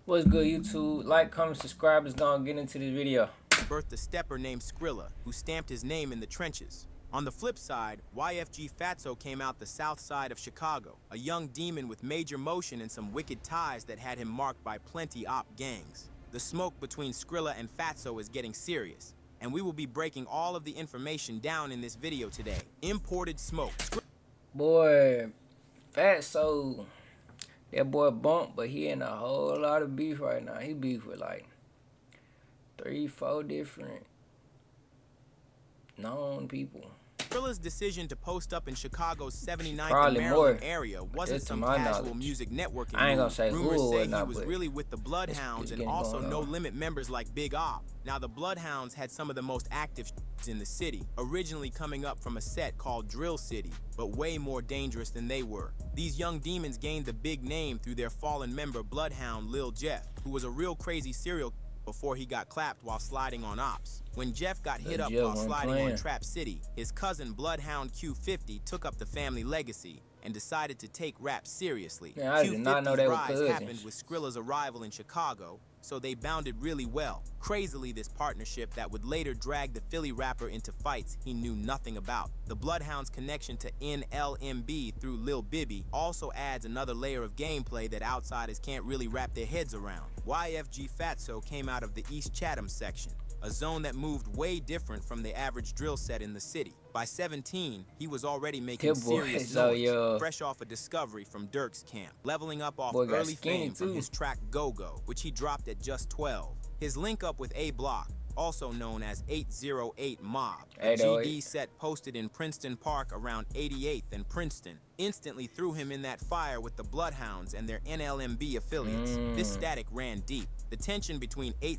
What's good, YouTube? Like, comment, subscribe. Let's go and get into this video. Birthed a stepper named Skrilla, who stamped his name in the trenches. On the flip side, YFG Fatso came out the south side of Chicago, a young demon with major motion and some wicked ties that had him marked by plenty op gangs. The smoke between Skrilla and Fatso is getting serious, and we will be breaking all of the information down in this video today. Imported smoke. Boy, Fatso, that boy bumped, but he in a whole lot of beef right now. He beef with like 3-4 different known people. Skrilla's decision to post up in Chicago's 79th Probably and Maryland more. area wasn't some my casual knowledge. music networking I ain't gonna move. say Rumors who or say not, he was but really with the Bloodhounds and also No Limit members like Big Op. Now, the Bloodhounds had some of the most active in the city, originally coming up from a set called Drill City, but way more dangerous than they were. These young demons gained the big name through their fallen member Bloodhound Lil Jeff, who was a real crazy serial before he got clapped while sliding on ops. When Jeff got hit up while sliding on Trap City, his cousin Bloodhound Q50 took up the family legacy and decided to take rap seriously. Man, I did not know they were rise cousins. happened with Skrilla's arrival in Chicago, so they bounded really well. Crazily, this partnership that would later drag the Philly rapper into fights he knew nothing about. The Bloodhound's connection to NLMB through Lil Bibby also adds another layer of gameplay that outsiders can't really wrap their heads around. YFG Fatso came out of the East Chatham section, a zone that moved way different from the average drill set in the city. By 17, he was already making serious noise, fresh off a discovery from Dirk's camp, leveling up off early fame from his track Go-Go, which he dropped at just 12. His link up with A Block, also known as 808 Mob, a GD set posted in Princeton Park around 88th and Princeton, instantly threw him in that fire with the Bloodhounds and their NLMB affiliates. This static ran deep. The tension between I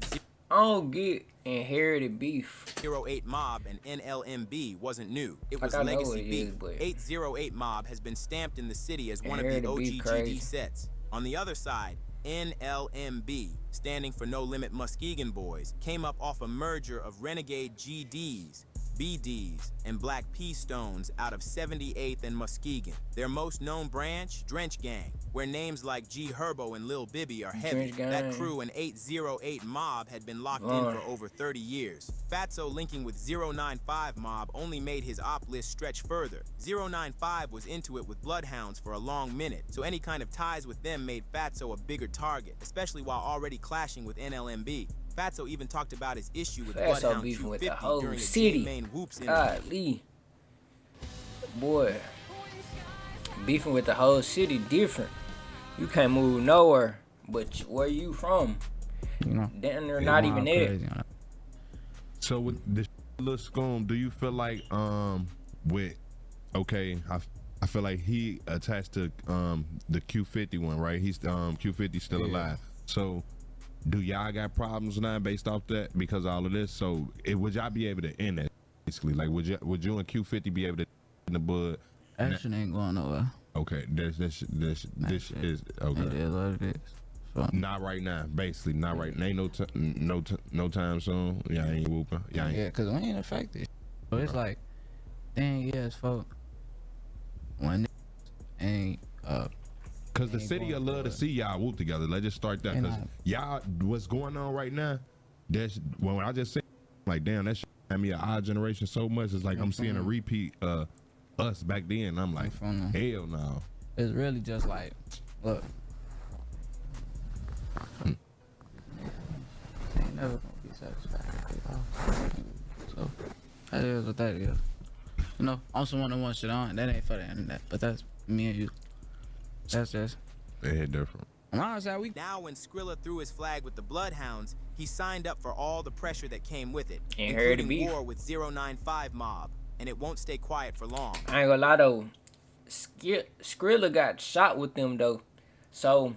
don't get inherited beef. 808 Mob and NLMB wasn't new. It was legacy beef. 808 Mob has been stamped in the city as one of the OG GD sets. On the other side, NLMB, standing for No Limit Muskegon Boys, came up off a merger of renegade GDs, BDs, and Black P Stones out of 78th and Muskegon. Their most known branch, Drench Gang, where names like G Herbo and Lil Bibby are heavy. That crew and 808 Mob had been locked in for over 30 years. Fatso linking with 095 Mob only made his op list stretch further. 095 was into it with Bloodhounds for a long minute, so any kind of ties with them made Fatso a bigger target, especially while already clashing with NLMB. Fatso even talked about his issue with Bloodhound Q50 during a main Whoops interview. Boy, beefing with the whole city different. You can't move nowhere, but where you from? You know, damn, they're not even there. Crazy, you know? So with this little scum, do you feel like with I feel like he attached to the Q50 one, right? He's Q50 still alive. So do y'all got problems now based off that because of all of this? So would y'all be able to end that basically? Like would you and Q50 be able to in the bud? Action ain't going nowhere. Okay, this is okay. It is what it is. So, not right now, basically. Not right. Ain't no time soon. Y'all ain't whooping. Yeah, cause we ain't affected. So it's like, dang, yes, folk. When ain't cause the city will love to see y'all whoop together. Let's just start that. Cause y'all, what's going on right now? That's when I just say, like, damn, that shit had me an odd generation so much. It's like I'm seeing a repeat. Us back then, I'm like, hell no. It's really just like, look, ain't never gonna be satisfied. So that is what that is. You know, on some one-on-one shit on, that ain't for the internet, but that's me and you. That's just. They hit different. Now when Skrilla threw his flag with the Bloodhounds, he signed up for all the pressure that came with it, including war with 095 Mob. And it won't stay quiet for long. I ain't gonna lie though, Skrilla got shot with them though, so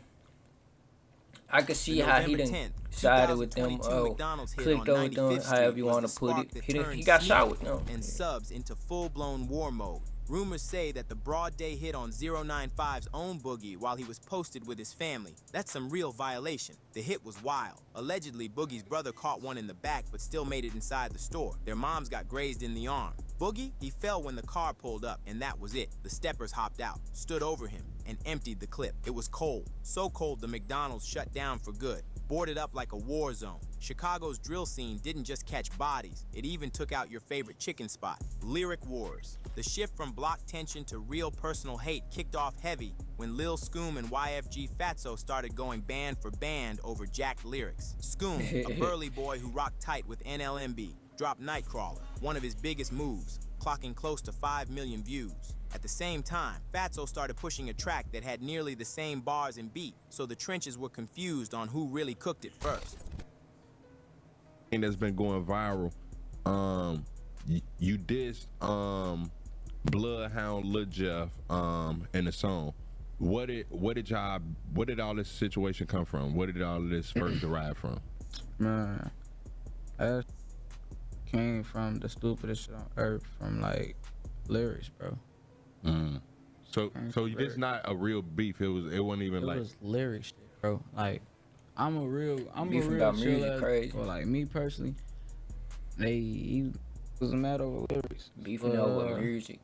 I could see how he done sided with them, clicked over them, however you want to put it. He got shot with them. And subs into full-blown war mode. Rumors say that the broad day hit on 095's own Boogie while he was posted with his family. That's some real violation. The hit was wild. Allegedly, Boogie's brother caught one in the back but still made it inside the store. Their moms got grazed in the arm. Boogie, he fell when the car pulled up, and that was it. The steppers hopped out, stood over him, and emptied the clip. It was cold, so cold the McDonald's shut down for good, boarded up like a war zone. Chicago's drill scene didn't just catch bodies, it even took out your favorite chicken spot. Lyric wars. The shift from block tension to real personal hate kicked off heavy when Lil Scoom and YFG Fatso started going band for band over jacked lyrics. Scoom, a burly boy who rocked tight with NLMB, dropped Nightcrawler, one of his biggest moves, clocking close to 5 million views. At the same time, Fatso started pushing a track that had nearly the same bars and beat, so the trenches were confused on who really cooked it first. That's been going viral. You dissed Bloodhound Lil Jeff in the song. Where did all this situation come from? Where did all of this first derive from? Man, that came from the stupidest shit on earth, from like lyrics, bro. So it's not a real beef. It wasn't even like. It was lyrics shit, bro. Like I'm a real about music crazy. Or like me personally, he was a matter of lyrics. Beefing over music.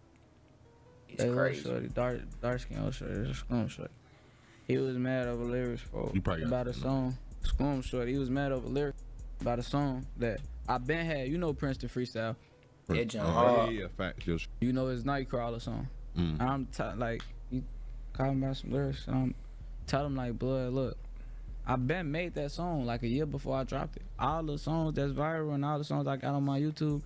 It's crazy. Shorty, dark skin old shorty, it's a Scrum shorty. He was mad over lyrics for about a song. Scrum shorty, he was mad over lyrics about a song that I been had. You know Princeton freestyle. Yeah, fact. You know his Nightcrawler song. And I'm like, he calling about some lyrics, and I'm telling him like, blood, look, I been made that song like a year before I dropped it. All the songs that's viral and all the songs I got on my YouTube,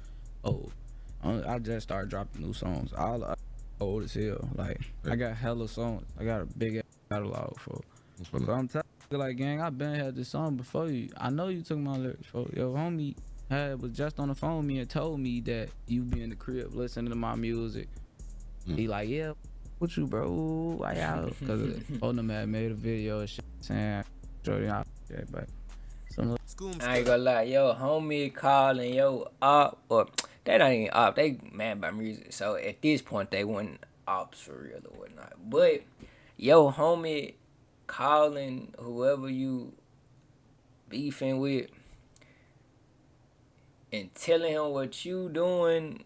I just started dropping new songs. All old as hell. Like I got hella songs. I got a big ass catalog for. So I'm telling you, like, gang, I been had this song before you. I know you took my lyrics for. Your homie was just on the phone with me and told me that you be in the crib listening to my music. He like, yeah, what you, bro? Why out? Because Odom had made a video and shit saying, Jordy, but I ain't gonna lie, yo, homie calling yo op, or they not even op, they mad about music. So at this point, they wasn't ops for real or whatnot. But yo, homie calling whoever you beefing with and telling him what you doing.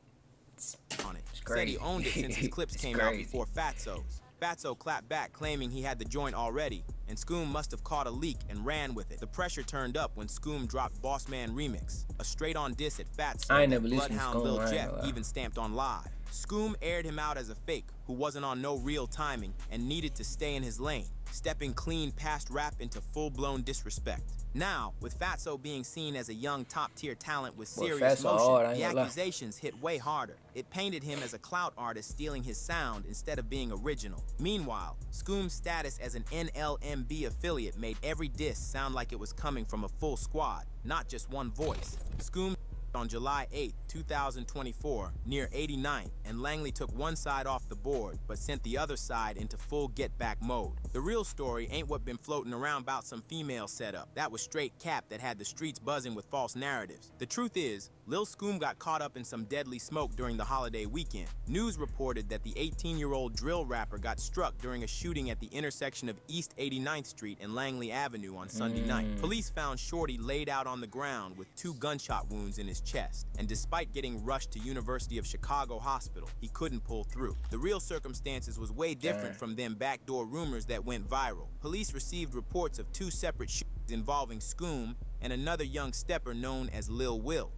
Said he owned it since his clips came out before Fatso's. Fatso clapped back, claiming he had the joint already, and Scoom must have caught a leak and ran with it. The pressure turned up when Scoom dropped Boss Man Remix, a straight-on diss at Fatso that Bloodhound Lil Jeff even stamped on live. Scoom aired him out as a fake who wasn't on no real timing and needed to stay in his lane, stepping clean past rap into full-blown disrespect. Now, with Fatso being seen as a young top-tier talent with serious motion, the accusations hit way harder. It painted him as a clout artist stealing his sound instead of being original. Meanwhile, Scoom's status as an NLMB affiliate made every diss sound like it was coming from a full squad, not just one voice. Scoom on July 8, 2024, near 89th, and Langley took one side off the board, but sent the other side into full get-back mode. The real story ain't what been floating around about some female setup. That was straight cap that had the streets buzzing with false narratives. The truth is, Lil Scoom got caught up in some deadly smoke during the holiday weekend. News reported that the 18-year-old drill rapper got struck during a shooting at the intersection of East 89th Street and Langley Avenue on Sunday night. Police found Shorty laid out on the ground with 2 gunshot wounds in his chest, and despite getting rushed to University of Chicago Hospital, he couldn't pull through. The real circumstances was way different from them backdoor rumors that went viral. Police received reports of 2 separate shootings involving Scoom and another young stepper known as Lil Will.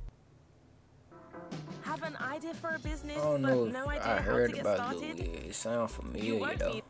Have an idea for a business, I don't but know no idea I how heard to get about Lil started? Will. It sound familiar though.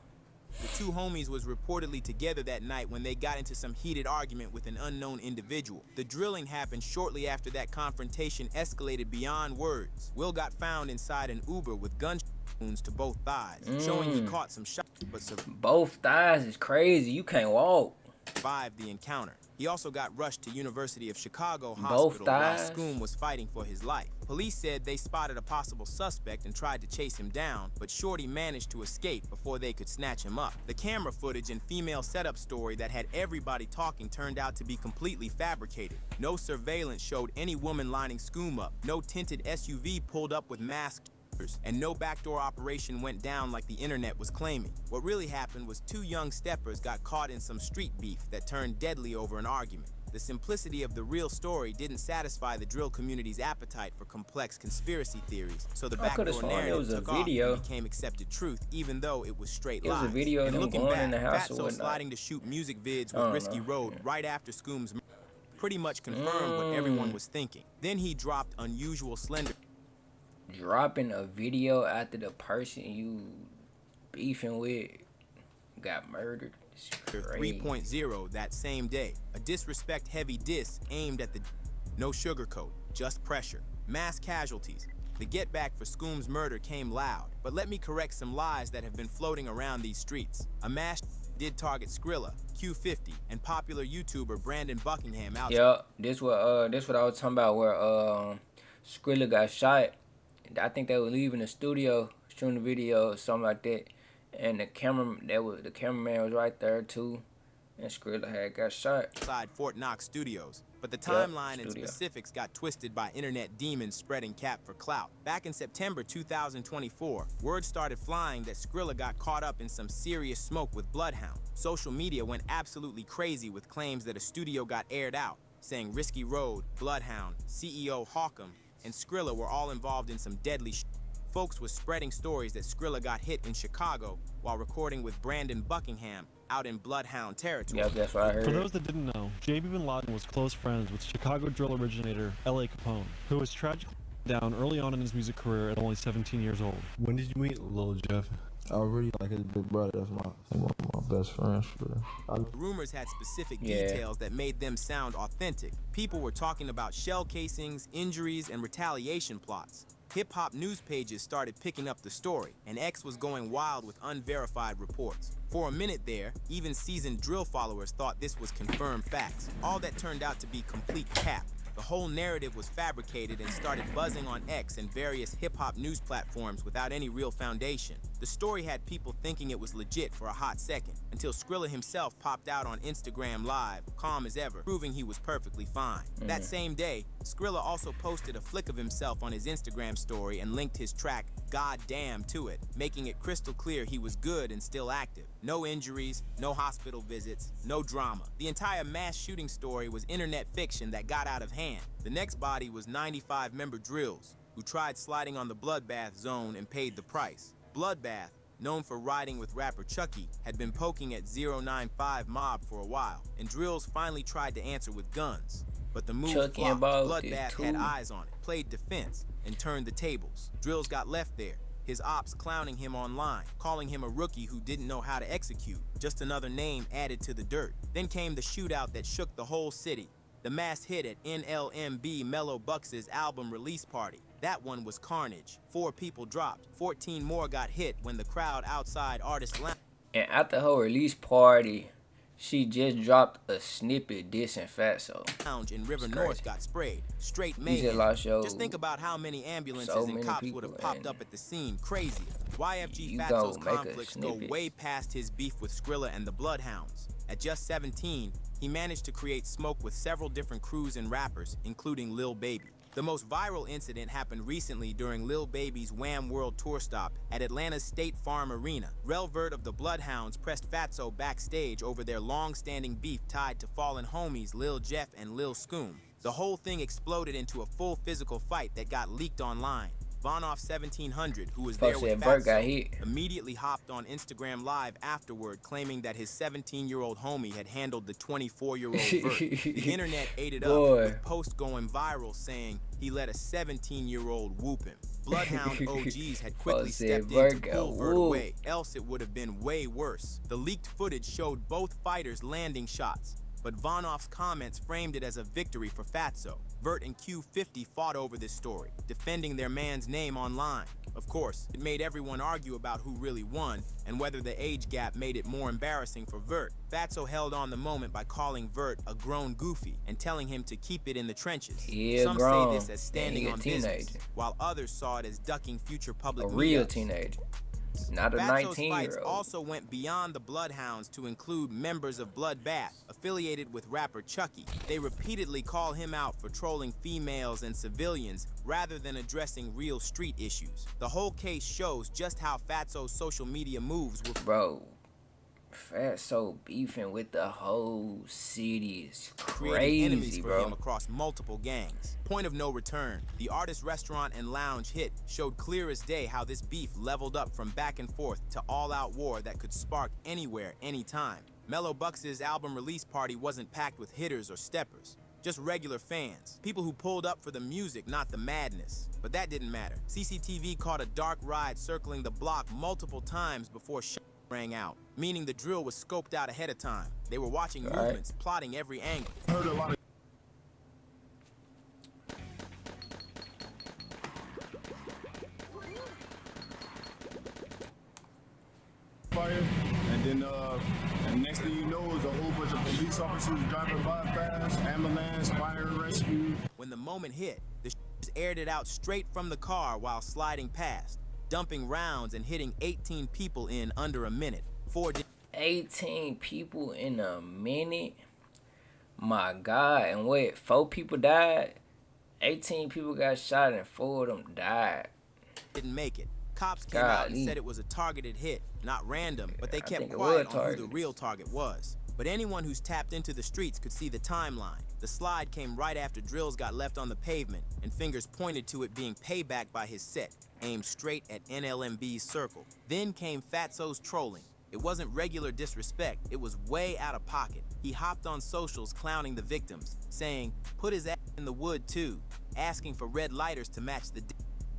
The 2 homies was reportedly together that night when they got into some heated argument with an unknown individual. The drilling happened shortly after that confrontation escalated beyond words. Will got found inside an Uber with gunshot wounds to both thighs, showing he caught some shots but both thighs is crazy. You can't walk. survived the encounter. He also got rushed to University of Chicago Hospital while Scoom was fighting for his life. Police said they spotted a possible suspect and tried to chase him down, but Shorty managed to escape before they could snatch him up. The camera footage and female setup story that had everybody talking turned out to be completely fabricated. No surveillance showed any woman lining Scoom up, no tinted SUV pulled up with masked and no backdoor operation went down like the internet was claiming. What really happened was 2 young steppers got caught in some street beef that turned deadly over an argument. The simplicity of the real story didn't satisfy the drill community's appetite for complex conspiracy theories, so the backdoor narrative took off and became accepted truth, even though it was straight lies. It was a video of them going in the house or Fatso sliding to shoot music vids with Risky Road right after Scoom's pretty much confirmed what everyone was thinking. Then he dropped Unusual Slender. Dropping a video after the person you beefing with got murdered. 3.0 that same day. A disrespect-heavy diss aimed at the no sugarcoat, just pressure. Mass casualties. The get back for Scoom's murder came loud, but let me correct some lies that have been floating around these streets. A mass did target Skrilla, Q50, and popular YouTuber Brandon Buckingham out. Yeah, this what I was talking about, where Skrilla got shot. I think they were leaving the studio, shooting the video or something like that. And the cameraman was right there too, and Skrilla had got shot. Inside Fort Knox Studios, but the timeline and specifics got twisted by internet demons spreading cap for clout. Back in September 2024, word started flying that Skrilla got caught up in some serious smoke with Bloodhound. Social media went absolutely crazy with claims that a studio got aired out, saying Risky Road, Bloodhound, CEO Hawkham, and Skrilla were all involved in some deadly shit. Folks was spreading stories that Skrilla got hit in Chicago while recording with Brandon Buckingham out in Bloodhound territory. Yep, that's what I heard. For those that didn't know, J.B. Bin Laden was close friends with Chicago drill originator L.A. Capone, who was tragically down early on in his music career at only 17 years old. When did you meet Lil Jeff? I really like his big brother. That's one of my best friends. Rumors had specific details that made them sound authentic. People were talking about shell casings, injuries, and retaliation plots. Hip-hop news pages started picking up the story, and X was going wild with unverified reports. For a minute there, even seasoned drill followers thought this was confirmed facts. All that turned out to be complete cap. The whole narrative was fabricated and started buzzing on X and various hip-hop news platforms without any real foundation. The story had people thinking it was legit for a hot second, until Skrilla himself popped out on Instagram Live, calm as ever, proving he was perfectly fine. That same day, Skrilla also posted a flick of himself on his Instagram story and linked his track, God Damn, to it, making it crystal clear he was good and still active. No injuries, no hospital visits, no drama. The entire mass shooting story was internet fiction that got out of hand. The next body was 95-member Drills, who tried sliding on the Bloodbath zone and paid the price. Bloodbath, known for riding with rapper Chucky, had been poking at 095 Mob for a while, and Drills finally tried to answer with guns. But the move flopped. Bloodbath had eyes on it, played defense, and turned the tables. Drills got left there, his ops clowning him online, calling him a rookie who didn't know how to execute, just another name added to the dirt. Then came the shootout that shook the whole city, the mass hit at NLMB Mellow Bucks' album release party. That one was carnage. 4 people dropped, 14 more got hit when the crowd outside Artist Lounge. And after her release party, she just dropped a snippet dissing Fatso. Lounge in River North got sprayed. Straight mayhem. Just think about how many ambulances and cops would have popped up at the scene. Crazy. YFG Fatso's conflicts go way past his beef with Skrilla and the Bloodhounds. At just 17, he managed to create smoke with several different crews and rappers, including Lil Baby. The most viral incident happened recently during Lil Baby's Wham World Tour stop at Atlanta's State Farm Arena. Relvert of the Bloodhounds pressed Fatso backstage over their long-standing beef tied to fallen homies Lil Jeff and Lil Scoom. The whole thing exploded into a full physical fight that got leaked online. Vonoff 1700, who was there with Fatso, immediately hopped on Instagram Live afterward, claiming that his 17-year-old homie had handled the 24-year-old Vert. The internet ate it up, with posts going viral saying he let a 17-year-old whoop him. Bloodhound OGs had quickly stepped in to pull Vert away, else it would have been way worse. The leaked footage showed both fighters landing shots, but Vonoff's comments framed it as a victory for Fatso. Vert and Q50 fought over this story, defending their man's name online. Of course, it made everyone argue about who really won and whether the age gap made it more embarrassing for Vert. Fatso held on the moment by calling Vert a grown goofy and telling him to keep it in the trenches. Some say this as standing on business, while others saw it as ducking future public media. A real teenager. Not a 19-year-old. Fights also went beyond the Bloodhounds to include members of Bloodbath, affiliated with rapper Chucky. They repeatedly call him out for trolling females and civilians rather than addressing real street issues. The whole case shows just how Fatso's social media moves were. Bro, Fatso beefing with the whole city is creating enemies crazy, for bro. him across multiple gangs. Point of No Return, the artist restaurant and lounge hit, showed clear as day how this beef leveled up from back and forth to all-out war that could spark anywhere, anytime. Mellow Bucks' album release party wasn't packed with hitters or steppers, just regular fans, people who pulled up for the music, not the madness. But that didn't matter. CCTV caught a dark ride circling the block multiple times before rang out, meaning the drill was scoped out ahead of time. They were watching movements, plotting every angle. Heard a lot of fire, and then and next thing you know is a whole bunch of police officers driving by fast, ambulance, fire and rescue. When the moment hit, the aired it out straight from the car while sliding past, dumping rounds and hitting 18 people in under a minute. 18 people in a minute? My God. And wait, 4 people died? 18 people got shot and 4 of them died. Didn't make it. Cops came out and said it was a targeted hit, not random, but they kept quiet on who the real target was. But anyone who's tapped into the streets could see the timeline. The slide came right after drills got left on the pavement, and fingers pointed to it being payback by his set, aimed straight at NLMB's circle. Then came Fatso's trolling. It wasn't regular disrespect, it was way out of pocket. He hopped on socials clowning the victims, saying, "Put his ass in the wood too," asking for red lighters to match the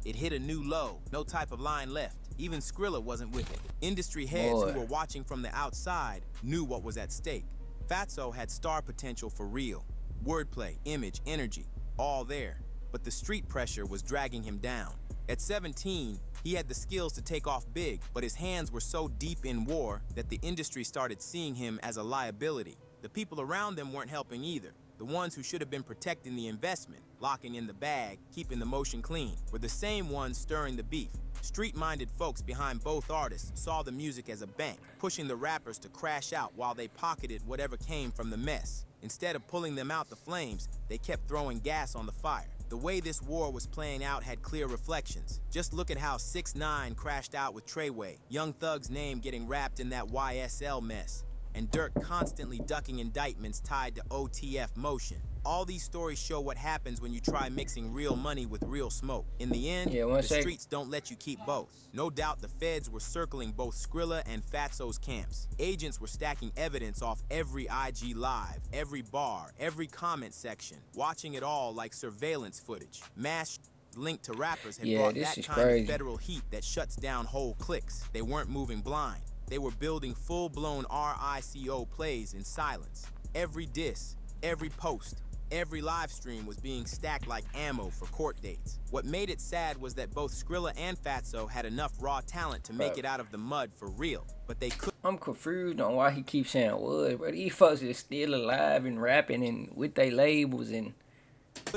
It hit a new low, no type of line left. Even Skrilla wasn't with it. Industry heads who were watching from the outside knew what was at stake. Fatso had star potential for real. Wordplay, image, energy, all there. But the street pressure was dragging him down. At 17, he had the skills to take off big, but his hands were so deep in war that the industry started seeing him as a liability. The people around them weren't helping either. The ones who should have been protecting the investment, locking in the bag, keeping the motion clean, were the same ones stirring the beef. Street-minded folks behind both artists saw the music as a bank, pushing the rappers to crash out while they pocketed whatever came from the mess. Instead of pulling them out the flames, they kept throwing gas on the fire. The way this war was playing out had clear reflections. Just look at how 6ix9ine crashed out with Treyway, Young Thug's name getting wrapped in that YSL mess, and Dirk constantly ducking indictments tied to OTF motion. All these stories show what happens when you try mixing real money with real smoke. In the end, the streets don't let you keep both. No doubt the feds were circling both Skrilla and Fatso's camps. Agents were stacking evidence off every IG live, every bar, every comment section, watching it all like surveillance footage. Mass linked to rappers had brought that kind of federal heat that shuts down whole cliques. They weren't moving blind. They were building full-blown RICO plays in silence. Every diss, every post, every live stream was being stacked like ammo for court dates. What made it sad was that both Skrilla and Fatso had enough raw talent to make it out of the mud for real, but they couldn't. I'm confused on why he keeps saying wood, bro. These folks is still alive and rapping and with their labels and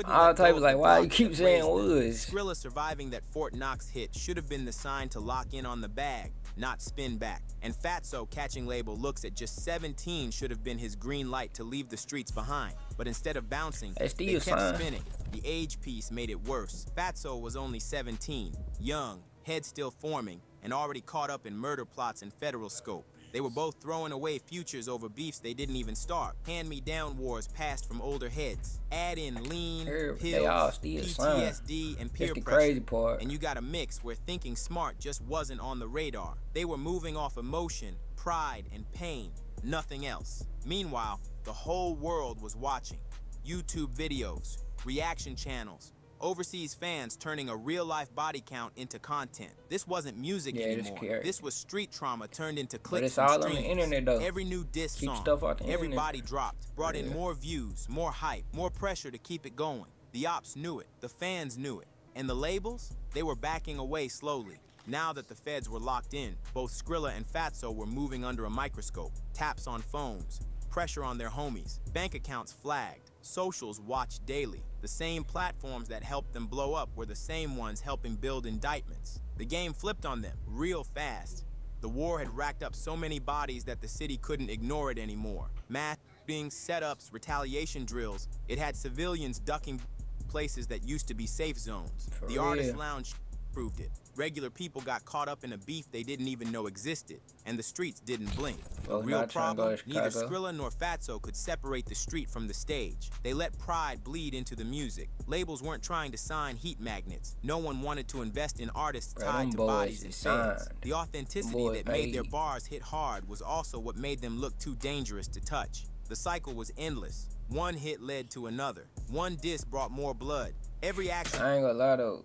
all types. Like, why you keep saying woods? Skrilla surviving that Fort Knox hit should have been the sign to lock in on the bag, not spin back. And Fatso catching label looks at just 17 should have been his green light to leave the streets behind. But instead of bouncing, they kept spinning. The age piece made it worse. Fatso was only 17, young, head still forming, and already caught up in murder plots and federal scope. They were both throwing away futures over beefs they didn't even start. Hand-me-down wars passed from older heads. Add in lean, pills, PTSD, and peer pressure. And you got a mix where thinking smart just wasn't on the radar. They were moving off emotion, pride, and pain, nothing else. Meanwhile, the whole world was watching. YouTube videos, reaction channels, overseas fans turning a real-life body count into content. This wasn't music anymore. This was street trauma turned into clicks and streams. But it's all on the internet, though. Every new diss song, everybody dropped, brought in more views, more hype, more pressure to keep it going. The ops knew it. The fans knew it. And the labels? They were backing away slowly. Now that the feds were locked in, both Skrilla and Fatso were moving under a microscope. Taps on phones, pressure on their homies, bank accounts flagged, socials watched daily. The same platforms that helped them blow up were the same ones helping build indictments. The game flipped on them real fast. The war had racked up so many bodies that the city couldn't ignore it anymore. Mass shootings, setups, retaliation drills. It had civilians ducking places that used to be safe zones. The artist lounge proved it. Regular people got caught up in a beef they didn't even know existed, and the streets didn't blink. The Folks real not trying to go problem, to neither Chicago. Skrilla nor Fatso could separate the street from the stage. They let pride bleed into the music. Labels weren't trying to sign heat magnets. No one wanted to invest in artists Bro, tied them to boys bodies and is feds. signed. The authenticity Boys that made their paid. bars hit hard was also what made them look too dangerous to touch. The cycle was endless. One hit led to another. One diss brought more blood. Every action I ain't gonna lie though.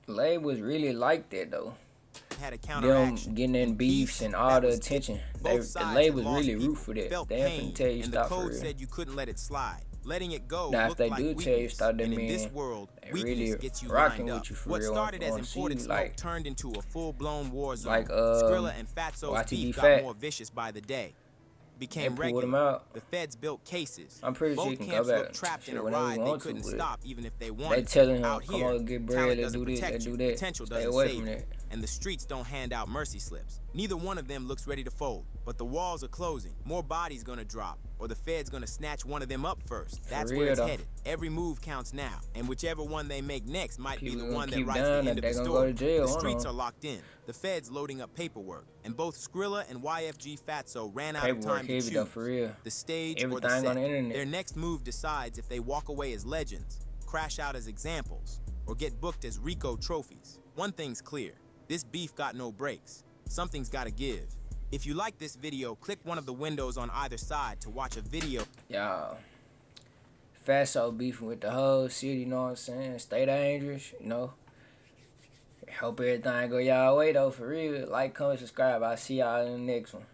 Labels really like that though. had a Them counteraction. getting in beefs peace, and all that the was it. attention. Both The sides had labels lost really people, root for that. felt They ain't pain, finna tell you and the stop for code real. said you couldn't let it slide. Letting it go Now if looked they like do weakness, tell you stop, that and in mean this world, they weakness really gets you rocking lined with up. you for What real. started as Wanna see imported you, smoke like- turned into a full-blown war zone. Like, Skrilla and Fatso's YFG beef got Fat. more vicious by the day. Became They pulled him regular. out. The feds built cases. I'm pretty sure Both you can go camps back looked trapped shit in a whenever you ride they want to, couldn't but stop even if they They wanted to. telling him, Out come here, on, get bread, talent let's doesn't do this, protect let's you. do that. Potential Stay doesn't away save from you. that. And the streets don't hand out mercy slips. Neither one of them looks ready to fold. But the walls are closing. More bodies gonna drop. Or the Fed's gonna snatch one of them up first. That's where real, it's though. headed. Every move counts now. And whichever one they make next might be People the gonna one that keep writes dying the and end of they the gonna go story. to jail, The hold streets on. are locked in. The Fed's loading up paperwork. And both Skrilla and YFG Fatso ran out of Paperwork time to heavy though, choose. for real. The stage or the Everything set. on the internet. Their next move decides if they walk away as legends, crash out as examples, or get booked as Rico trophies. One thing's clear. This beef got no breaks. Something's gotta give. If you like this video, click one of the windows on either side to watch a video. Y'all, Fatso beefing with the whole city, you know what I'm saying? Stay dangerous, you know. Hope everything go y'all way though, for real. Like, comment, subscribe. I'll see y'all in the next one.